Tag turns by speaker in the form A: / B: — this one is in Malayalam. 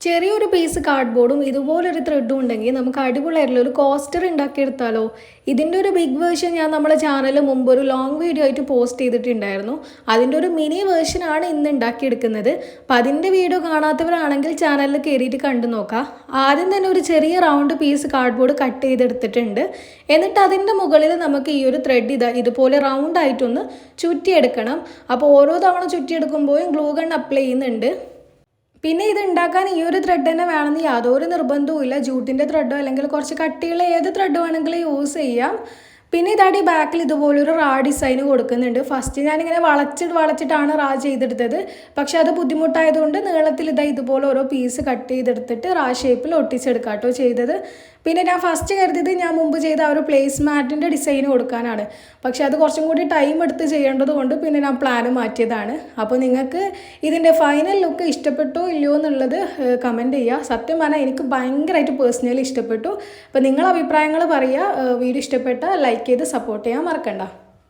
A: ചെറിയൊരു പീസ് കാർഡ്ബോർഡും ഇതുപോലൊരു ത്രെഡും ഉണ്ടെങ്കിൽ നമുക്ക് അടിപൊളിയായിട്ടുള്ള ഒരു കോസ്റ്റർ ഉണ്ടാക്കിയെടുത്താലോ. ഇതിൻ്റെ ഒരു ബിഗ് വേർഷൻ ഞാൻ നമ്മുടെ ചാനലിൽ മുമ്പ് ഒരു ലോങ് വീഡിയോ ആയിട്ട് പോസ്റ്റ് ചെയ്തിട്ടുണ്ടായിരുന്നു. അതിൻ്റെ ഒരു മിനി വേർഷനാണ് ഇന്ന് ഉണ്ടാക്കിയെടുക്കുന്നത്. അപ്പം അതിൻ്റെ വീഡിയോ കാണാത്തവരാണെങ്കിൽ ചാനലിൽ കയറിയിട്ട് കണ്ടു നോക്കാം. ആദ്യം തന്നെ ഒരു ചെറിയ റൗണ്ട് പീസ് കാർഡ്ബോർഡ് കട്ട് ചെയ്തെടുത്തിട്ടുണ്ട്. എന്നിട്ട് അതിൻ്റെ മുകളിൽ നമുക്ക് ഈ ഒരു ത്രെഡ് ഇതുപോലെ റൗണ്ട് ആയിട്ടൊന്ന് ചുറ്റിയെടുക്കണം. അപ്പോൾ ഓരോ തവണ ചുറ്റിയെടുക്കുമ്പോഴും ഗ്ലൂ ഗൺ അപ്ലൈ ചെയ്യുന്നുണ്ട്. പിന്നെ ഇത് ഉണ്ടാക്കാൻ ഈ ഒരു ത്രെഡ് തന്നെ വേണമെന്ന് യാതൊരു നിർബന്ധവും ഇല്ല. ജൂട്ടിൻ്റെ ത്രെഡോ അല്ലെങ്കിൽ കുറച്ച് കട്ടിയുള്ള ഏത് ത്രെഡ് വേണമെങ്കിലും യൂസ് ചെയ്യാം. പിന്നെ ഇതാടി ബാക്കിൽ ഇതുപോലൊരു റാ ഡിസൈൻ കൊടുക്കുന്നുണ്ട്. ഫസ്റ്റ് ഞാനിങ്ങനെ വളച്ചിട്ടാണ് റാ ചെയ്തെടുത്തത്. പക്ഷെ അത് ബുദ്ധിമുട്ടായതുകൊണ്ട് നീളത്തിൽ ഇതുപോലെ ഓരോ പീസ് കട്ട് ചെയ്തെടുത്തിട്ട് റാ ഷേപ്പിൽ ഒട്ടിച്ചെടുക്കാം കേട്ടോ ചെയ്തത്. പിന്നെ ഞാൻ ഫസ്റ്റ് കരുതിയത് ഞാൻ മുമ്പ് ചെയ്ത ആ ഒരു പ്ലേസ് മാറ്റിൻ്റെ ഡിസൈൻ കൊടുക്കാനാണ്. പക്ഷെ അത് കുറച്ചും കൂടി ടൈം എടുത്ത് ചെയ്യേണ്ടത് കൊണ്ട് പിന്നെ ഞാൻ പ്ലാൻ മാറ്റിയതാണ്. അപ്പോൾ നിങ്ങൾക്ക് ഇതിൻ്റെ ഫൈനൽ ലുക്ക് ഇഷ്ടപ്പെട്ടോ ഇല്ലയോ എന്നുള്ളത് കമൻറ്റ് ചെയ്യുക. സത്യം പറഞ്ഞാൽ എനിക്ക് ഭയങ്കരമായിട്ട് പേഴ്സണലി ഇഷ്ടപ്പെട്ടു. അപ്പോൾ നിങ്ങളുടെ അഭിപ്രായങ്ങൾ പറയുക. വീഡിയോ ഇഷ്ടപ്പെട്ടാൽ ലൈക്ക് ചെയ്ത് സപ്പോർട്ട് ചെയ്യാൻ മറക്കണ്ട.